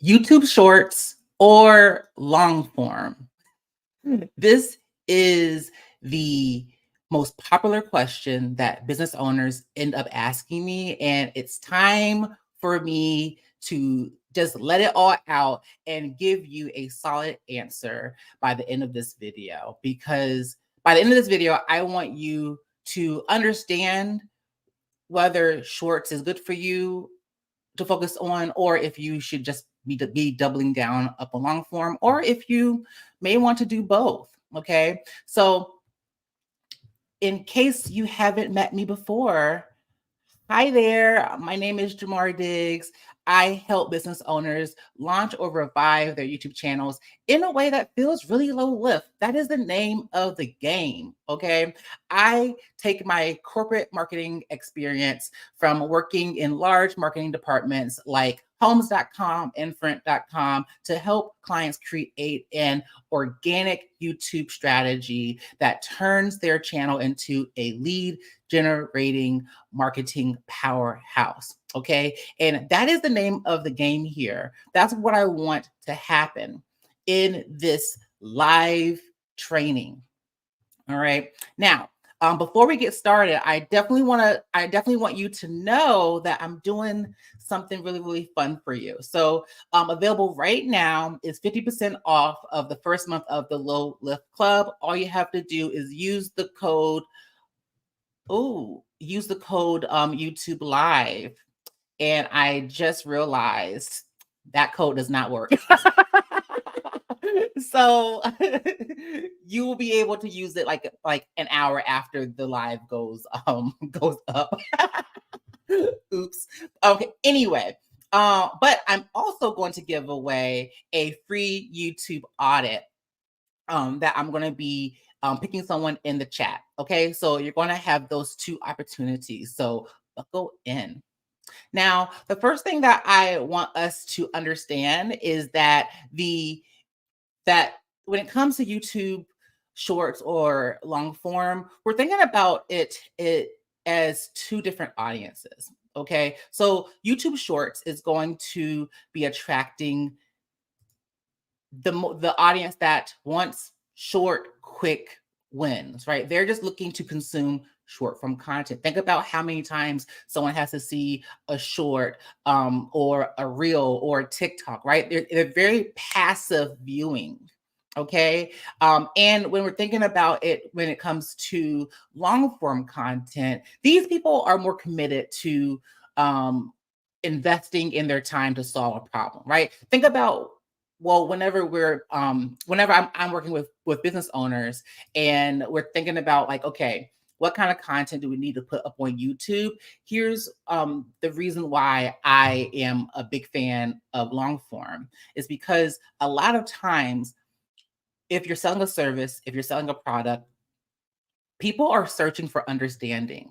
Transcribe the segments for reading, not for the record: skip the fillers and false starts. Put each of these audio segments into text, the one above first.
YouTube Shorts or long form? This is the most popular question that business owners end up asking me, and it's time for me to just let it all out and give you a solid answer by the end of this video. Because by the end of this video, I want you to understand whether shorts is good for you to focus on, or if you should just be doubling down up on long form, or if you may want to do both. Okay. So in case you haven't met me before, hi there. My name is Jamar Diggs. I help business owners launch or revive their YouTube channels in a way that feels really low lift. That is the name of the game. Okay. I take my corporate marketing experience from working in large marketing departments like homes.com, Infront.com to help clients create an organic YouTube strategy that turns their channel into a lead generating marketing powerhouse. Okay. And that is the name of the game here. That's what I want to happen in this live training. All right. Now, before we get started, I definitely want you to know that I'm doing something really, really fun for you. So available right now is 50% off of the first month of the Low Lift Club. All you have to do is use the code YouTube Live. And I just realized that code does not work. So you will be able to use it like an hour after the live goes up. Oops. Okay. Anyway, but I'm also going to give away a free YouTube audit that I'm going to be picking someone in the chat. Okay. So you're going to have those two opportunities. So buckle in. Now, the first thing that I want us to understand is that when it comes to YouTube shorts or long form, we're thinking about it as two different audiences. Okay. So YouTube shorts is going to be attracting the audience that wants short, quick wins, right? They're just looking to consume short form content. Think about how many times someone has to see a short or a reel or a TikTok, right? They're very passive viewing. Okay. And when we're thinking about it, when it comes to long form content, these people are more committed to investing in their time to solve a problem, right? Think about, well, whenever I'm working with business owners and we're thinking about like, okay, what kind of content do we need to put up on YouTube? Here's the reason why I am a big fan of long form is because a lot of times, if you're selling a service, if you're selling a product, people are searching for understanding,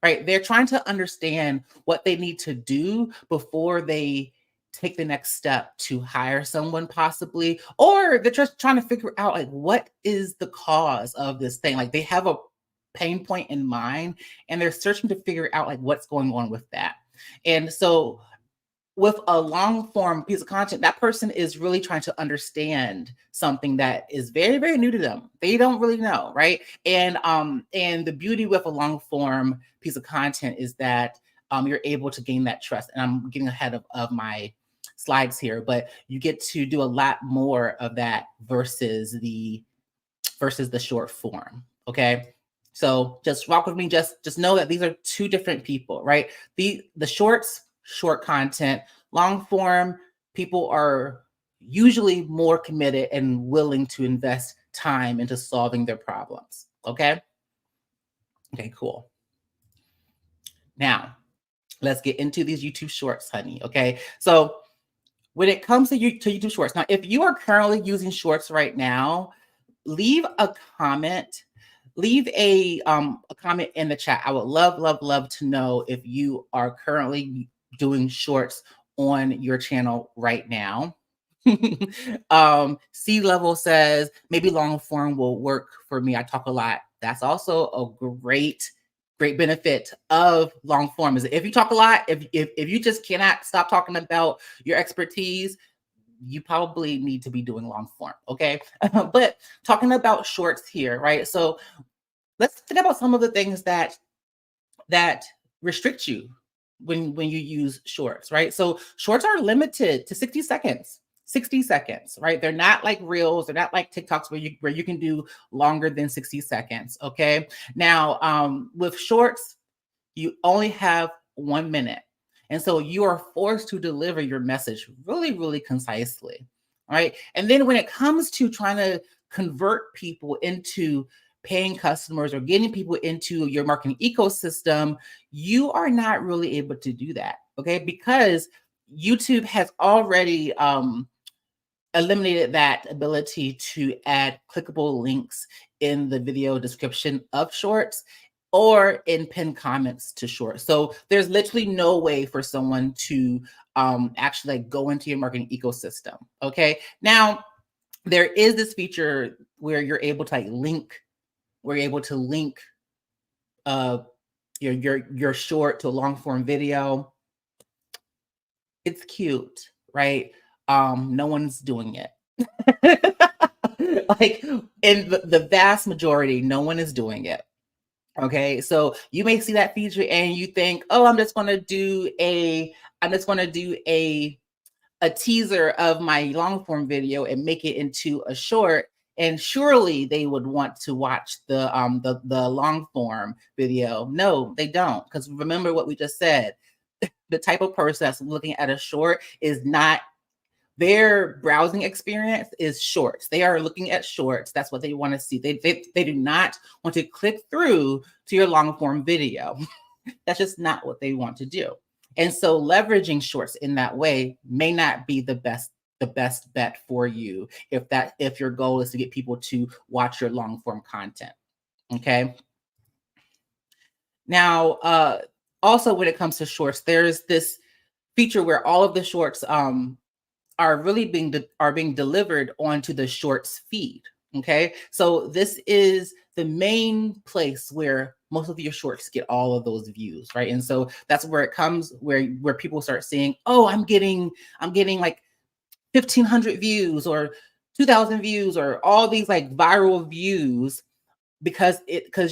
right? They're trying to understand what they need to do before they take the next step to hire someone possibly, or they're just trying to figure out like, what is the cause of this thing? Like they have a pain point in mind and they're searching to figure out like what's going on with that. And so with a long form piece of content, that person is really trying to understand something that is very, very new to them. They don't really know, right? And the beauty with a long form piece of content is that you're able to gain that trust. And I'm getting ahead of my slides here, but you get to do a lot more of that versus the short form. Okay. So just rock with me. Just know that these are two different people, right? The shorts, short content, long form, people are usually more committed and willing to invest time into solving their problems. Okay. Okay, cool. Now let's get into these YouTube shorts, honey. Okay. So when it comes to YouTube shorts, now, if you are currently using shorts right now, leave a comment. Leave a comment in the chat. I would love to know if you are currently doing shorts on your channel right now. C Level says maybe long form will work for me. I talk a lot. That's also a great benefit of long form is if you talk a lot, if you just cannot stop talking about your expertise, you probably need to be doing long form. Okay. But talking about shorts here, right? So let's think about some of the things that restrict you when you use shorts, right? So shorts are limited to 60 seconds. 60 seconds, right? They're not like reels, they're not like TikToks where you can do longer than 60 seconds. Okay. Now, with shorts, you only have 1 minute. And so you are forced to deliver your message really, really concisely. Right. And then when it comes to trying to convert people into paying customers or getting people into your marketing ecosystem, you are not really able to do that. Okay. Because YouTube has already eliminated that ability to add clickable links in the video description of shorts or in pinned comments to shorts. So there's literally no way for someone to actually like go into your marketing ecosystem. Okay. Now there is this feature where you're able to like link, we're able to link your short to a long form video. It's cute, right? No one's doing it. Like in the vast majority, no one is doing it. Okay, so you may see that feature and you think, oh, I'm just gonna do a teaser of my long form video and make it into a short. And surely they would want to watch the long form video. No, they don't, because remember what we just said. The type of person that's looking at a short is not, their browsing experience is shorts. They are looking at shorts. That's what they want to see. They do not want to click through to your long form video. That's just not what they want to do. And so leveraging shorts in that way may not be the best bet for you if your goal is to get people to watch your long form content. Okay. Now, also when it comes to shorts, there's this feature where all of the shorts are really being delivered onto the shorts feed. Okay, so this is the main place where most of your shorts get all of those views, right? And so that's where it comes, where people start saying, oh, I'm getting like 1,500 views or 2,000 views or all these like viral views because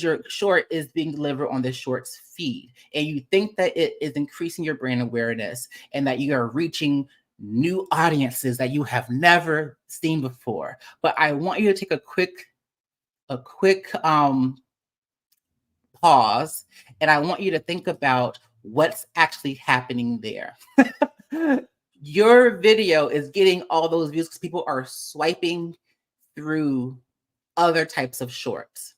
your short is being delivered on the shorts feed, and you think that it is increasing your brand awareness and that you are reaching new audiences that you have never seen before. But I want you to take a quick pause, and I want you to think about what's actually happening there. Your video is getting all those views because people are swiping through other types of shorts.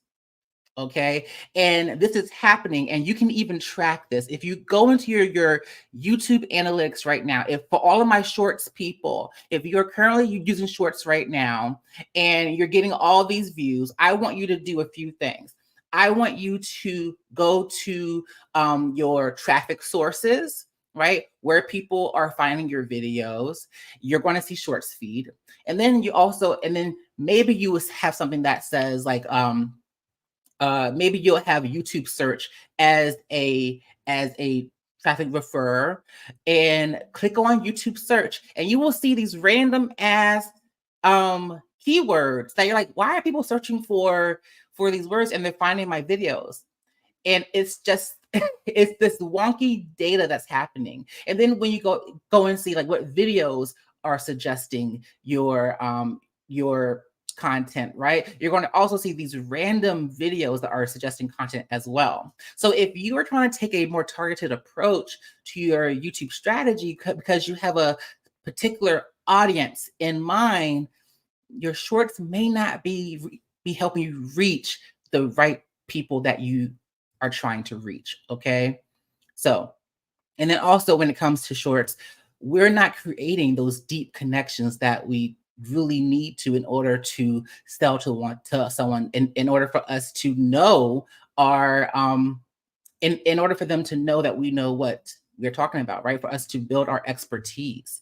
Okay. And this is happening, and you can even track this. If you go into your YouTube analytics right now, if for all of my shorts people, if you're currently using shorts right now and you're getting all these views, I want you to do a few things. I want you to go to your traffic sources, right? Where people are finding your videos. You're going to see shorts feed. And then maybe you have something that says like, maybe you'll have YouTube search as a traffic referrer, and click on YouTube search, and you will see these random ass keywords that you're like, why are people searching for these words and they're finding my videos? And it's just it's this wonky data that's happening. And then when you go and see like what videos are suggesting your content, right? You're going to also see these random videos that are suggesting content as well. So if you are trying to take a more targeted approach to your YouTube strategy because you have a particular audience in mind, your shorts may not be helping you reach the right people that you are trying to reach. Okay. So, and then also when it comes to shorts, we're not creating those deep connections that we really need to in order to sell to someone, in order for us to know our in order for them to know that we know what we're talking about, right? For us to build our expertise.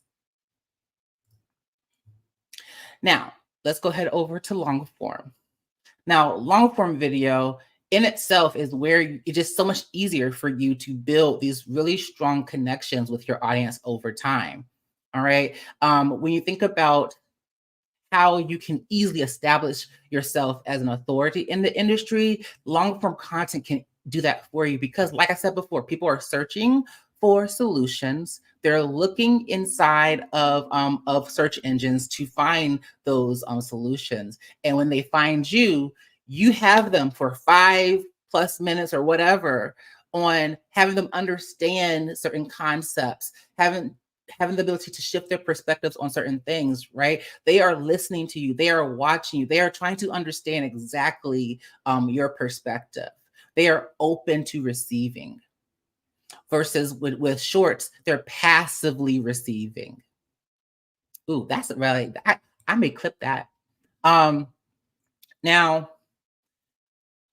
Now let's go ahead over to long form. Now long form video in itself is where it's just so much easier for you to build these really strong connections with your audience over time. All right. When you think about how you can easily establish yourself as an authority in the industry, long form content can do that for you because, like I said before, people are searching for solutions. They're looking inside of search engines to find those solutions. And when they find you, you have them for 5+ minutes or whatever on having them understand certain concepts, having the ability to shift their perspectives on certain things, right? They are listening to you. They are watching you. They are trying to understand exactly your perspective. They are open to receiving versus with shorts, they're passively receiving. Ooh, that's really, I may clip that. Now,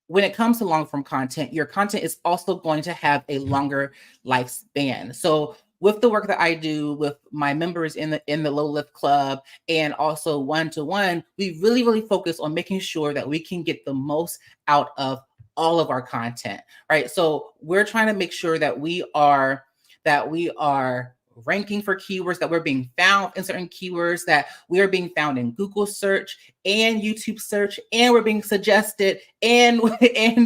when it comes to long form content, your content is also going to have a longer lifespan. So with the work that I do with my members in the low lift club and also one-to-one, we really focus on making sure that we can get the most out of all of our content, right? So we're trying to make sure that we are ranking for keywords, that we're being found in certain keywords, that we are being found in Google search and YouTube search, and we're being suggested, and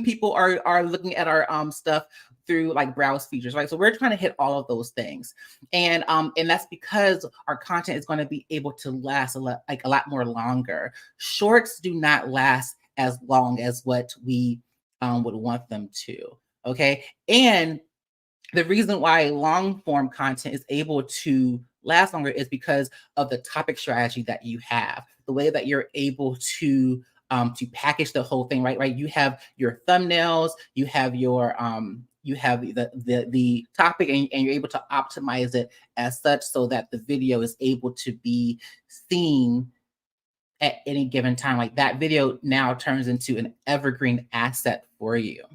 people are looking at our stuff through like browse features, right? So we're trying to hit all of those things, and that's because our content is going to be able to last a lot more longer. Shorts do not last as long as what we would want them to. Okay, and the reason why long form content is able to last longer is because of the topic strategy that you have, the way that you're able to package the whole thing, right? You have your thumbnails, you have your you have the topic, and you're able to optimize it as such so that the video is able to be seen at any given time. Like that video now turns into an evergreen asset for you.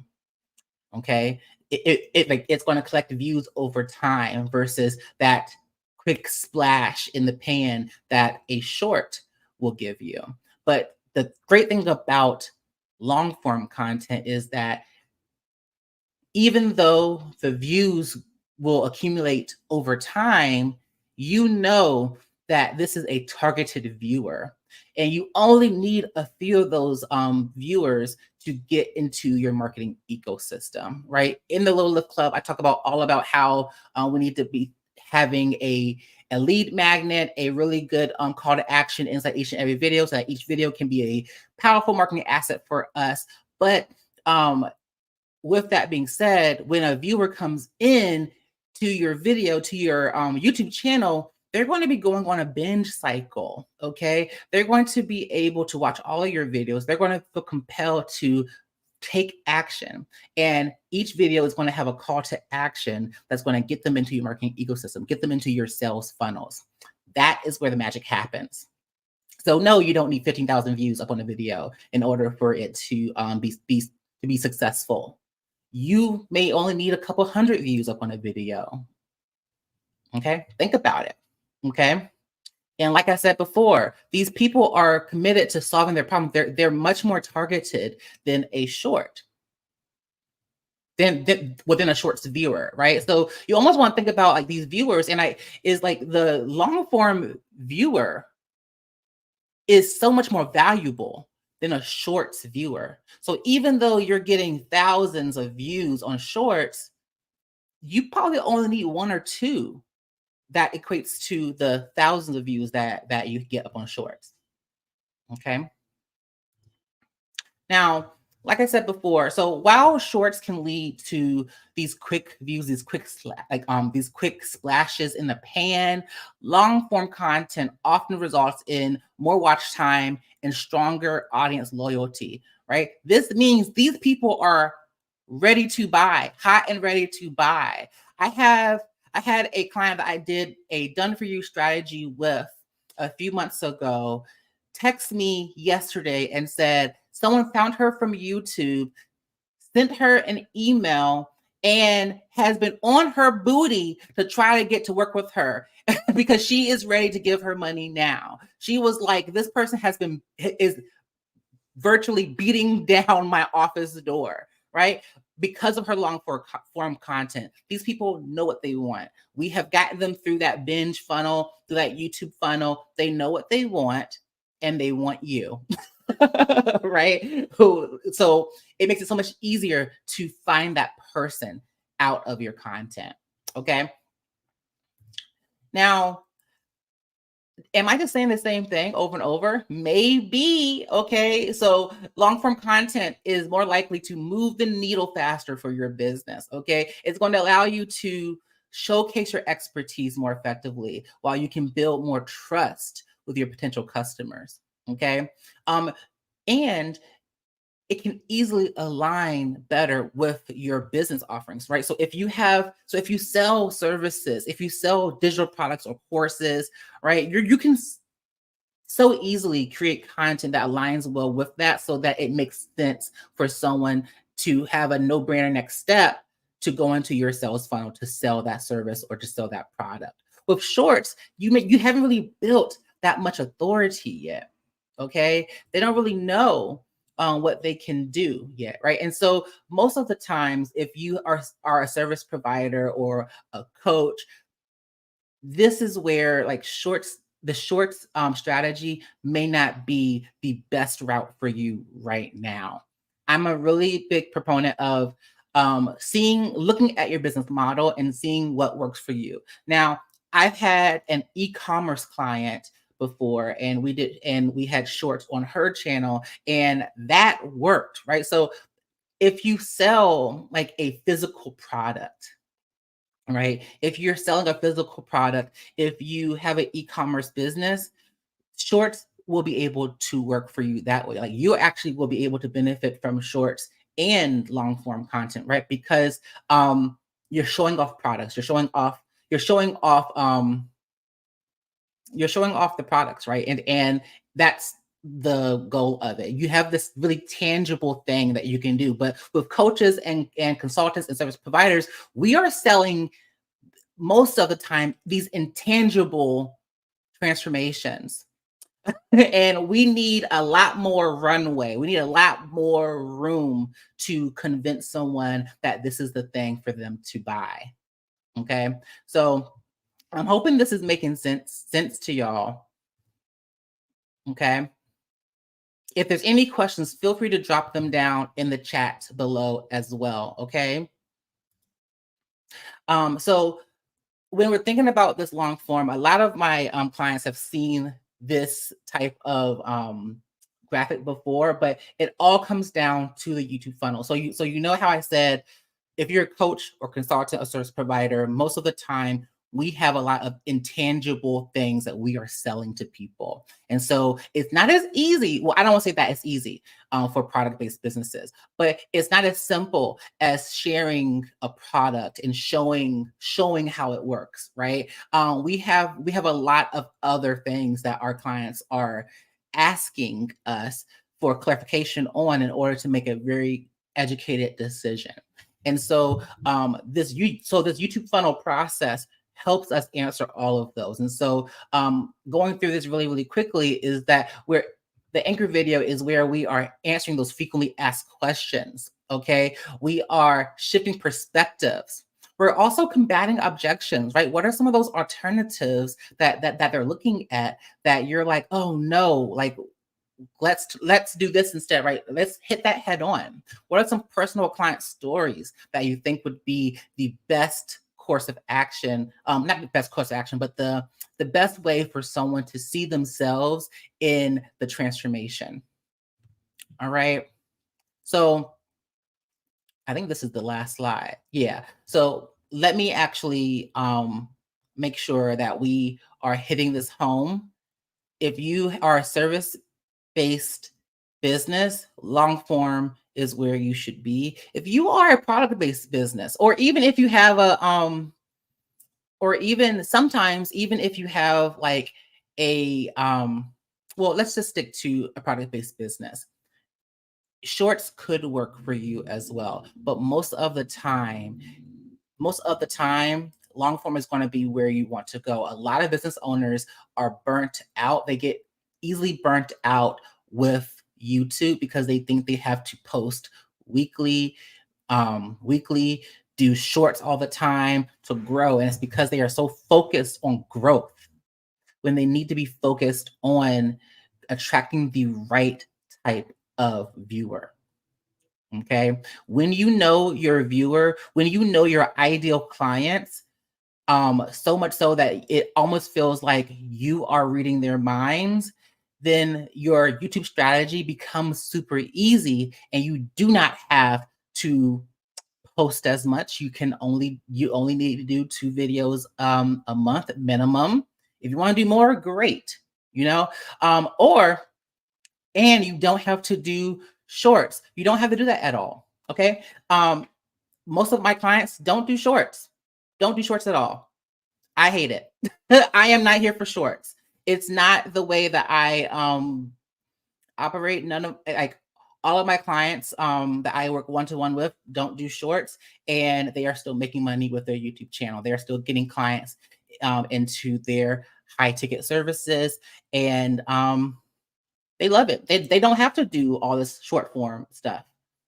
Okay, it's going to collect views over time versus that quick splash in the pan that a short will give you. But the great thing about long form content is that even though the views will accumulate over time, you know that this is a targeted viewer, and you only need a few of those viewers to get into your marketing ecosystem, right? In the Low Lift Club, I talk about all about how we need to be having a lead magnet, a really good call to action inside each and every video, so that each video can be a powerful marketing asset for us. But with that being said, when a viewer comes in to your video, to your YouTube channel, they're going to be going on a binge cycle, okay? They're going to be able to watch all of your videos. They're going to feel compelled to take action. And each video is going to have a call to action that's going to get them into your marketing ecosystem, get them into your sales funnels. That is where the magic happens. So no, you don't need 15,000 views up on a video in order for it to be successful. You may only need a couple hundred views up on a video. Okay, think about it. Okay, and like I said before, these people are committed to solving their problem. They're much more targeted than a short, than within a short's viewer, right? So you almost want to think about like these viewers, and is like the long form viewer is so much more valuable than a shorts viewer. So even though you're getting thousands of views on shorts, you probably only need one or two that equates to the thousands of views that you get up on shorts. Okay. Now, like I said before, so while shorts can lead to these quick views, these quick splashes in the pan, long form content often results in more watch time and stronger audience loyalty, right? This means these people are ready to buy, hot and ready to buy. I had a client that I did a done for you strategy with a few months ago text me yesterday and said someone found her from YouTube, sent her an email, and has been on her booty to try to get to work with her because she is ready to give her money now. She was like, this person is virtually beating down my office door, right? because of her form content, these people know what they want. We have gotten them through that binge funnel, through that YouTube funnel. They know what they want, and they want you. Right? So it makes it so much easier to find that person out of your content. Okay. Now, am I just saying the same thing over and over? Maybe. Okay. So long form content is more likely to move the needle faster for your business. Okay. It's going to allow you to showcase your expertise more effectively while you can build more trust with your potential customers. Okay. And it can easily align better with your business offerings, right? So if you sell services, if you sell digital products or courses, right, you can so easily create content that aligns well with that so that it makes sense for someone to have a no-brainer next step to go into your sales funnel to sell that service or to sell that product. With shorts, you haven't really built that much authority yet. Okay. They don't really know what they can do yet, right? And so most of the times, if you are a service provider or a coach, this is where like the shorts strategy may not be the best route for you right now. I'm a really big proponent of looking at your business model and seeing what works for you. Now, I've had an e-commerce client before, and we had shorts on her channel, and that worked, right? So if you sell like a physical product, right? If you're selling a physical product, if you have an e-commerce business, shorts will be able to work for you that way. Like you actually will be able to benefit from shorts and long form content, right? Because you're showing off products, you're showing off the products, right? And that's the goal of it. You have this really tangible thing that you can do. But with coaches and consultants and service providers, we are selling most of the time these intangible transformations. And we need a lot more runway. We need a lot more room to convince someone that this is the thing for them to buy. Okay. So I'm hoping this is making sense to y'all. Okay. If there's any questions, feel free to drop them down in the chat below as well. Okay. So when we're thinking about this long form, a lot of my clients have seen this type of graphic before, but it all comes down to the YouTube funnel. So you know how I said, if you're a coach or consultant or service provider, most of the time we have a lot of intangible things that we are selling to people. And so it's not as easy. Well, I don't want to say that it's easy for product-based businesses, but it's not as simple as sharing a product and showing how it works, right? We have a lot of other things that our clients are asking us for clarification on in order to make a very educated decision. And so this YouTube funnel process helps us answer all of those. And so going through this really, really quickly is that the anchor video is where we are answering those frequently asked questions. Okay. We are shifting perspectives. We're also combating objections, right? What are some of those alternatives that they're looking at that you're like, oh no, like let's do this instead, right? Let's hit that head on. What are some personal client stories that you think would be the best course of action? Not the best course of action, but the best way for someone to see themselves in the transformation. All right. So I think this is the last slide. Yeah. So let me actually make sure that we are hitting this home. If you are a service-based business, long form is where you should be. If you are a product-based business, or even if you have or even sometimes, even if you have like a well, let's just stick to a product-based business. Shorts could work for you as well, but most of the time, long form is going to be where you want to go. A lot of business owners are burnt out. They get easily burnt out with YouTube because they think they have to post weekly, weekly, do shorts all the time to grow. And it's because they are so focused on growth when they need to be focused on attracting the right type of viewer. Okay. When you know your viewer, when you know your ideal clients, so much so that it almost feels like you are reading their minds, then your YouTube strategy becomes super easy and you do not have to post as much. You only need to do 2 videos a month minimum. If you want to do more, great. You know, or and you don't have to do shorts. You don't have to do that at all. Okay. Most of my clients don't do shorts. Don't do shorts at all. I hate it. I am not here for shorts. It's not the way that I operate. None of like all of my clients that I work one-to-one with don't do shorts, and they are still making money with their YouTube channel. They're still getting clients into their high ticket services, and they love it. They don't have to do all this short form stuff.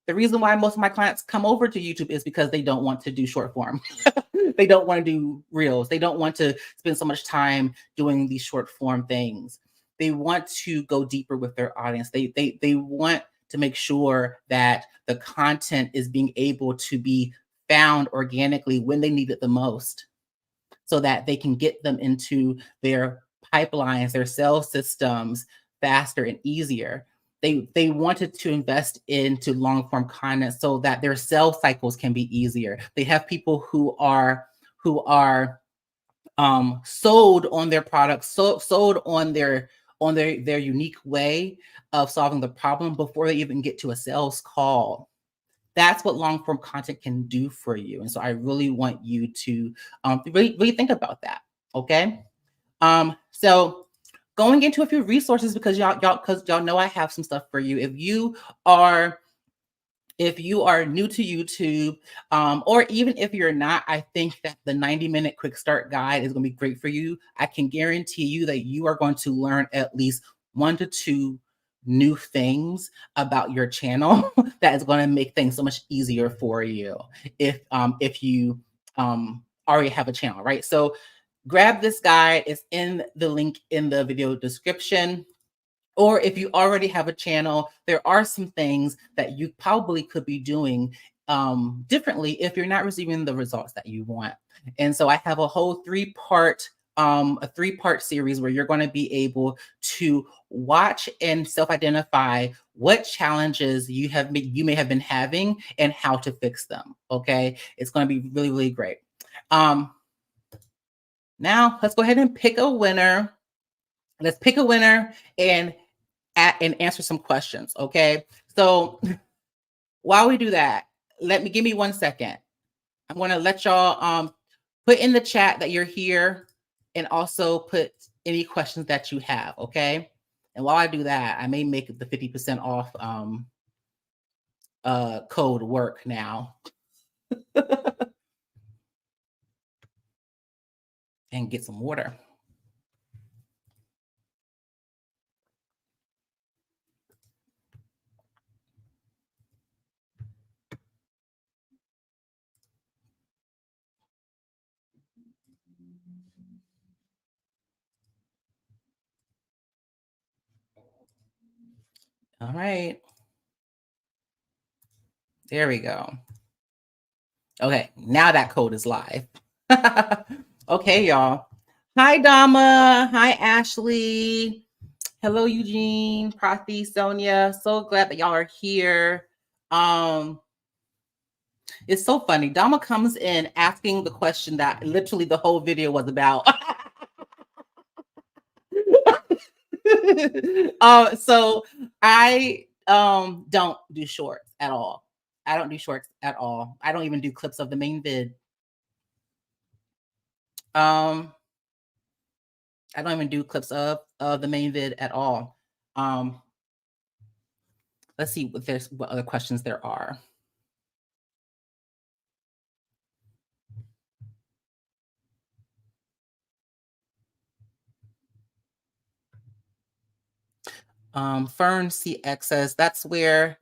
The reason why most of my clients come over to YouTube is because they don't want to do short form. They don't want to do reels. They don't want to spend so much time doing these short form things. They want to go deeper with their audience. They want to make sure that the content is being able to be found organically when they need it the most, so that they can get them into their pipelines, their sales systems faster and easier. They wanted to invest into long form content so that their sales cycles can be easier. They have people who are sold on their products, sold on their unique way of solving the problem before they even get to a sales call. That's what long form content can do for you. And so I really want you to really think about that. Okay. So going into a few resources, because y'all know I have some stuff for you. Are if you are new to YouTube, or even if you're not, I think that the 90-minute quick start guide is going to be great for you. I can guarantee you that you are going to learn at least 1 to 2 new things about your channel that is going to make things so much easier for you if you already have a channel, right? So grab this guide. It's in the link in the video description. Or if you already have a channel, there are some things that you probably could be doing differently if you're not receiving the results that you want. And so I have a whole three-part series where you're going to be able to watch and self-identify what challenges you may have been having and how to fix them. Okay, it's going to be really, really great. Now let's go ahead and pick a winner. Let's pick a winner and answer some questions. Okay. So while we do that, give me 1 second. I'm going to let y'all put in the chat that you're here and also put any questions that you have. Okay. And while I do that, I may make the 50% off code work now. And get some water. All right. There we go. Okay, now that code is live. Okay, y'all. Hi, Dama. Hi, Ashley. Hello, Eugene, Prathi, Sonia. So glad that y'all are here. It's so funny. Dama comes in asking the question that literally the whole video was about. So I don't do shorts at all. I don't do shorts at all. I don't even do clips of the main vid. I don't even do clips of the main vid at all. Let's see what other questions there are. Fern CX says that's where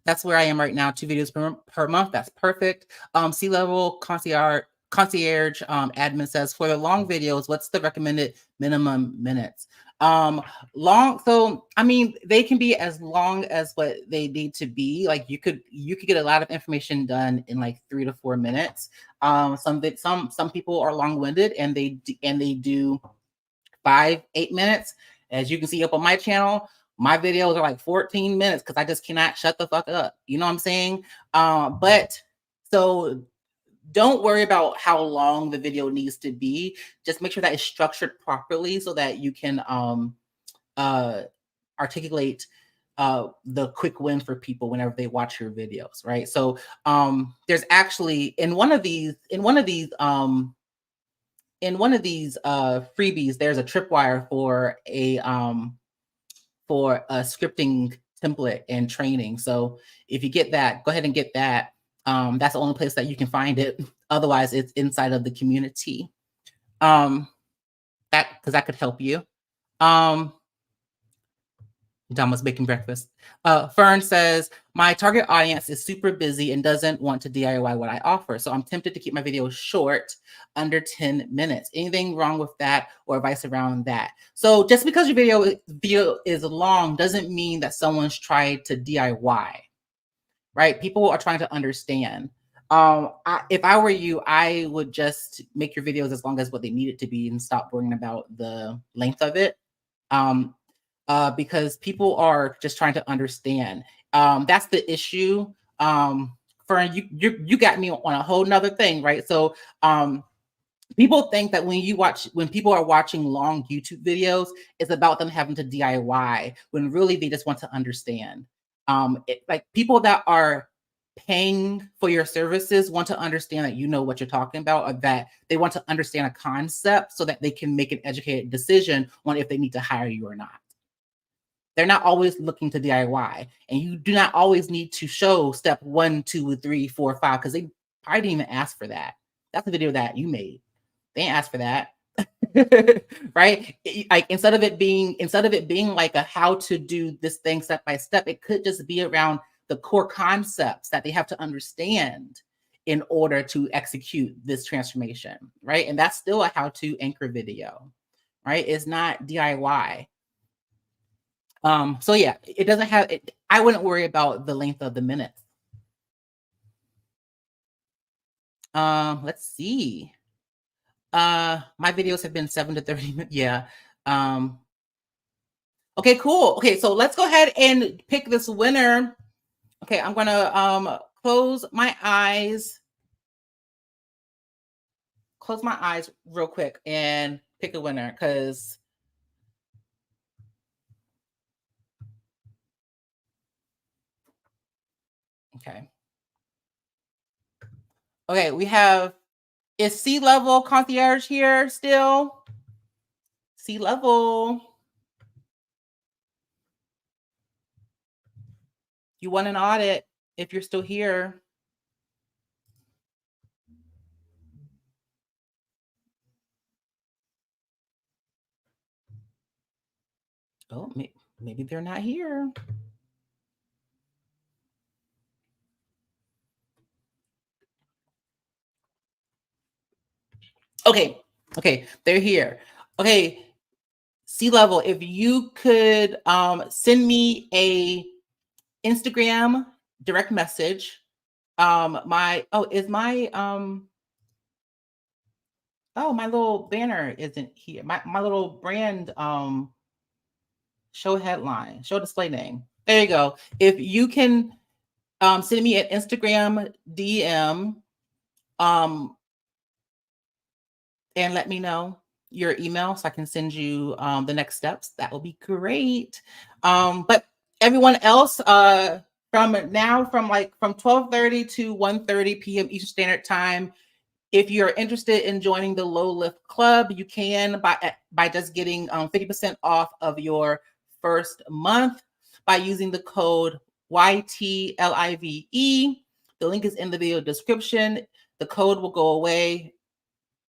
That's where I am right now. 2 videos per month. That's perfect. C-level concierge admin says, for the long videos, what's the recommended minimum minutes? Long. So, I mean, they can be as long as what they need to be. Like you could get a lot of information done in like 3 to 4 minutes. Some people are long-winded and they do 5-8 minutes. As you can see up on my channel, my videos are like 14 minutes because I just cannot shut the fuck up. You know what I'm saying? But so don't worry about how long the video needs to be. Just make sure that it's structured properly so that you can articulate the quick win for people whenever they watch your videos, right? So there's actually in one of these freebies, there's a tripwire for a scripting template and training. So if you get that, go ahead and get that. That's the only place that you can find it. Otherwise, it's inside of the community. That because that could help you. Dom was making breakfast. Fern says, my target audience is super busy and doesn't want to DIY what I offer. So I'm tempted to keep my videos short, under 10 minutes. Anything wrong with that or advice around that? So just because your video is long doesn't mean that someone's tried to DIY, right? People are trying to understand. If I were you, I would just make your videos as long as what they need it to be and stop worrying about the length of it. Because people are just trying to understand. That's the issue. Fern, you got me on a whole nother thing, right? So people think that when people are watching long YouTube videos, it's about them having to DIY when really they just want to understand. Like people that are paying for your services want to understand that you know what you're talking about, or that they want to understand a concept so that they can make an educated decision on if they need to hire you or not. They're not always looking to DIY, and you do not always need to show step 1, 2, 3, 4, 5 because they probably didn't even ask for that. That's the video that you made. They didn't ask for that. Right? Like instead of it being like a how to do this thing step by step, it could just be around the core concepts that they have to understand in order to execute this transformation, right? And that's still a how-to anchor video, right? It's not DIY. So yeah, it doesn't have it. I wouldn't worry about the length of the minutes. Let's see. My videos have been 7 to 30 minutes. Yeah. Okay, cool. Okay, so let's go ahead and pick this winner. Okay, I'm gonna close my eyes real quick and pick a winner because okay, we have, is C-level concierge here still? C-level. You won an audit if you're still here. Oh, maybe they're not here. Okay, they're here. Okay, C-level, if you could send me a Instagram direct message. My little banner isn't here. My little brand show headline, show display name. There you go. If you can send me an Instagram DM and let me know your email so I can send you the next steps, that will be great. But everyone else, from 12:30 to 1:30 p.m. Eastern Standard Time, if you're interested in joining the Low Lift Club, you can by just getting 50% off of your first month by using the code YTLIVE. The link is in the video description. The code will go away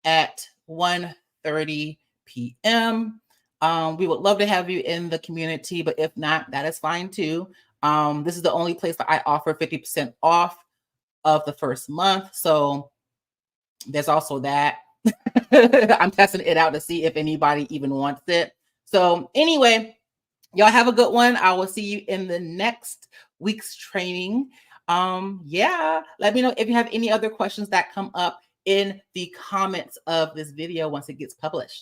at 1:30 p.m. We would love to have you in the community, but if not, that is fine too. This is the only place that I offer 50% off of the first month. So there's also that. I'm testing it out to see if anybody even wants it. So anyway, y'all have a good one. I will see you in the next week's training. Yeah, let me know if you have any other questions that come up in the comments of this video once it gets published.